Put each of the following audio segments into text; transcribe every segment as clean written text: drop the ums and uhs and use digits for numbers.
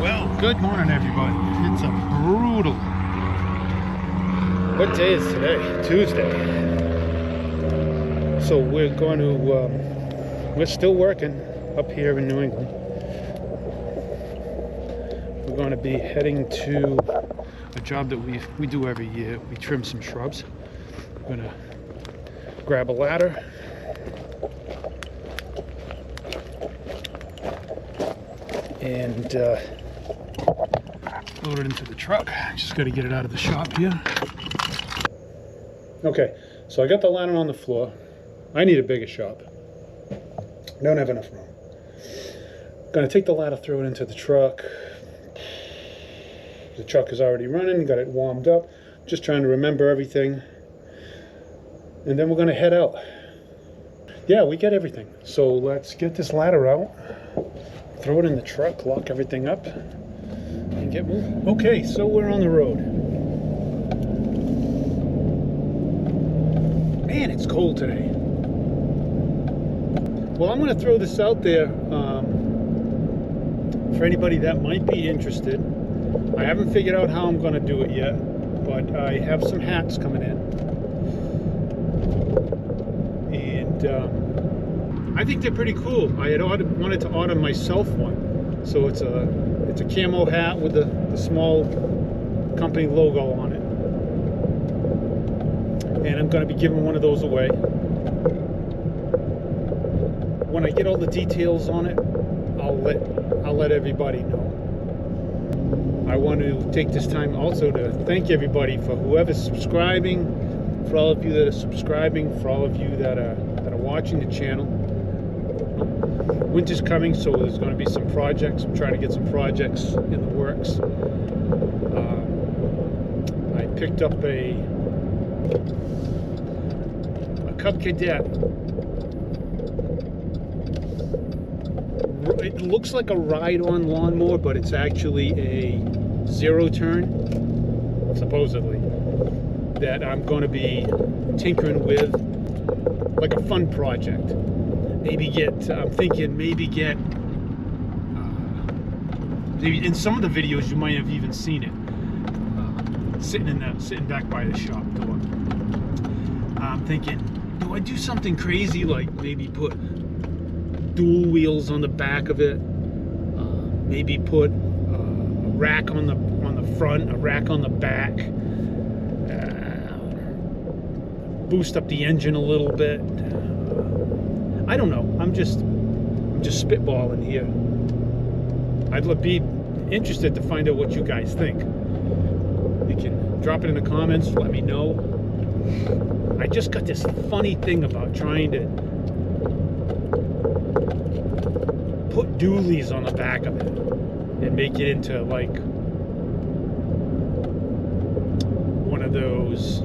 Well, good morning, everybody. It's a brutal. What day is today? Tuesday. So we're going to. We're still working up here in New England. We're going to be heading to a job that we do every year. We trim some shrubs. We're going to grab a ladder. And load it into the truck. Just got to get it out of the shop here. Okay, so I got the ladder on the floor. I need a bigger shop. I don't have enough room. Gonna take the ladder, throw it into the truck. The truck is already running, got it warmed up. Just trying to remember everything. And then we're gonna head out. Yeah, we get everything. So let's get this ladder out. Throw it in the truck, lock everything up, and get moving. Okay, so we're on the road. Man, it's cold today. Well, I'm going to throw this out there for anybody that might be interested. I haven't figured out how I'm going to do it yet, but I have some hats coming in. And I think they're pretty cool. I had wanted to order myself one. So it's a camo hat with the small company logo on it. And I'm going to be giving one of those away. When I get all the details on it, I'll let everybody know. I want to take this time also to thank everybody for whoever's subscribing, for all of you that are subscribing, for all of you that are watching the channel. Winter's coming, so there's going to be some projects. I'm trying to get some projects in the works. I picked up a Cub Cadet. It looks like a ride-on lawnmower, but it's actually a zero-turn, supposedly, that I'm going to be tinkering with, like a fun project. I'm thinking maybe get, maybe in some of the videos you might have even seen it, sitting back by the shop door. I'm thinking, do I do something crazy like maybe put dual wheels on the back of it, maybe put a rack on the front, a rack on the back, boost up the engine a little bit. I don't know. I'm just spitballing here. I'd be interested to find out what you guys think. You can drop it in the comments. Let me know. I just got this funny thing about trying to put dualies on the back of it and make it into like one of those,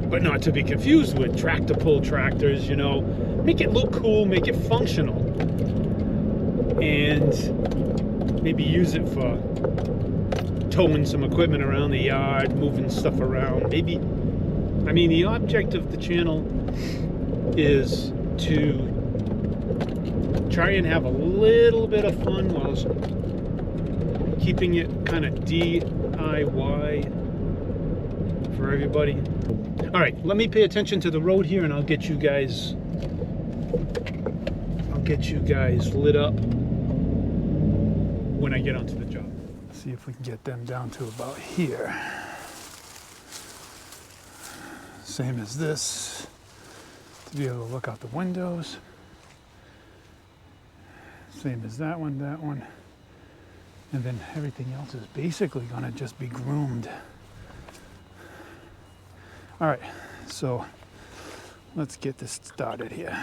but not to be confused with tractor pull tractors, you know. Make it look cool, make it functional, and maybe use it for towing some equipment around the yard, moving stuff around. Maybe, I mean, the object of the channel is to try and have a little bit of fun while keeping it kind of DIY for everybody. All right, let me pay attention to the road here, and I'll get you guys lit up when I get onto the job. Let's see if we can get them down to about here. Same as this, to be able to look out the windows. Same as that one, and then everything else is basically gonna just be groomed. All right, so let's get this started here.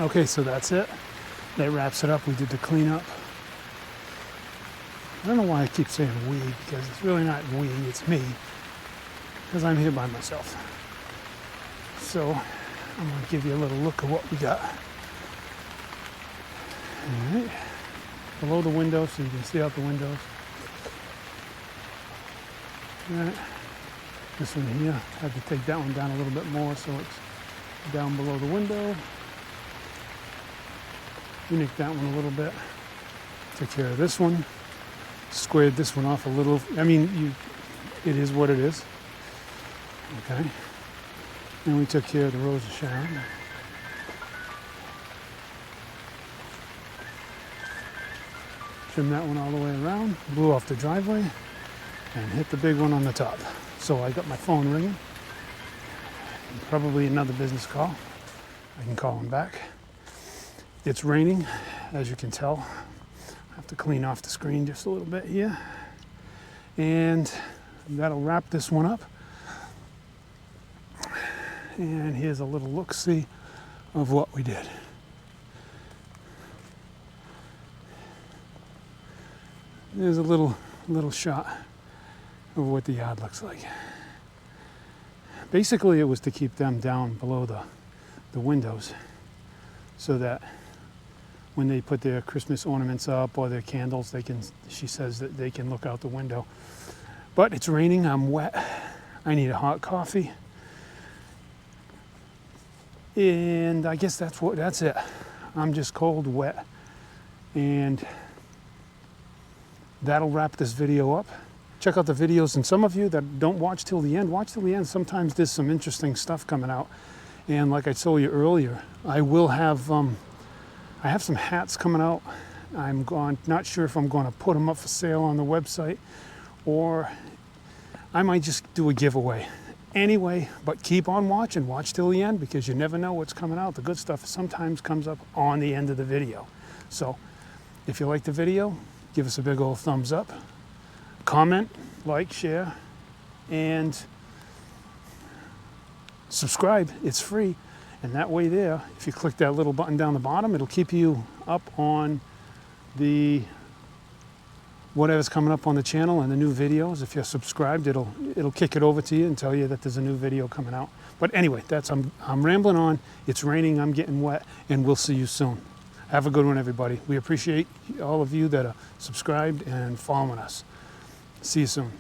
Okay, so that's it. That wraps it up. We did the cleanup. I don't know why I keep saying we, because it's really not we, it's me, because I'm here by myself. So I'm going to give you a little look at what we got. All right. Below the window, so you can see out the windows. All right. This one here, I had to take that one down a little bit more, so it's down below the window. Unique that one a little bit. Took care of this one. Squared this one off a little. I mean, it is what it is. Okay. And we took care of the Rose of Sharon. Trimmed that one all the way around. Blew off the driveway and hit the big one on the top. So I got my phone ringing. Probably another business call. I can call him back. It's raining, as you can tell. I have to clean off the screen just a little bit here. And that'll wrap this one up. And here's a little look-see of what we did. There's a little shot of what the yard looks like. Basically, it was to keep them down below the windows so that when they put their Christmas ornaments up or their candles, she says that they can look out the window. But it's raining, I'm wet, I need a hot coffee. And I guess that's it. I'm just cold, wet, and that'll wrap this video up. Check out the videos, and some of you that don't watch till the end, watch till the end. Sometimes there's some interesting stuff coming out. And like I told you earlier, I will have, I have some hats coming out. Not sure if I'm going to put them up for sale on the website, or I might just do a giveaway. Anyway, but keep on watching, watch till the end, because you never know what's coming out. The good stuff sometimes comes up on the end of the video. So if you like the video, give us a big old thumbs up, comment, like, share, and subscribe. It's free. And that way there, if you click that little button down the bottom, it'll keep you up on the whatever's coming up on the channel and the new videos. If you're subscribed, it'll kick it over to you and tell you that there's a new video coming out. But anyway, I'm rambling on. It's raining, I'm getting wet, and we'll see you soon. Have a good one, everybody. We appreciate all of you that are subscribed and following us. See you soon.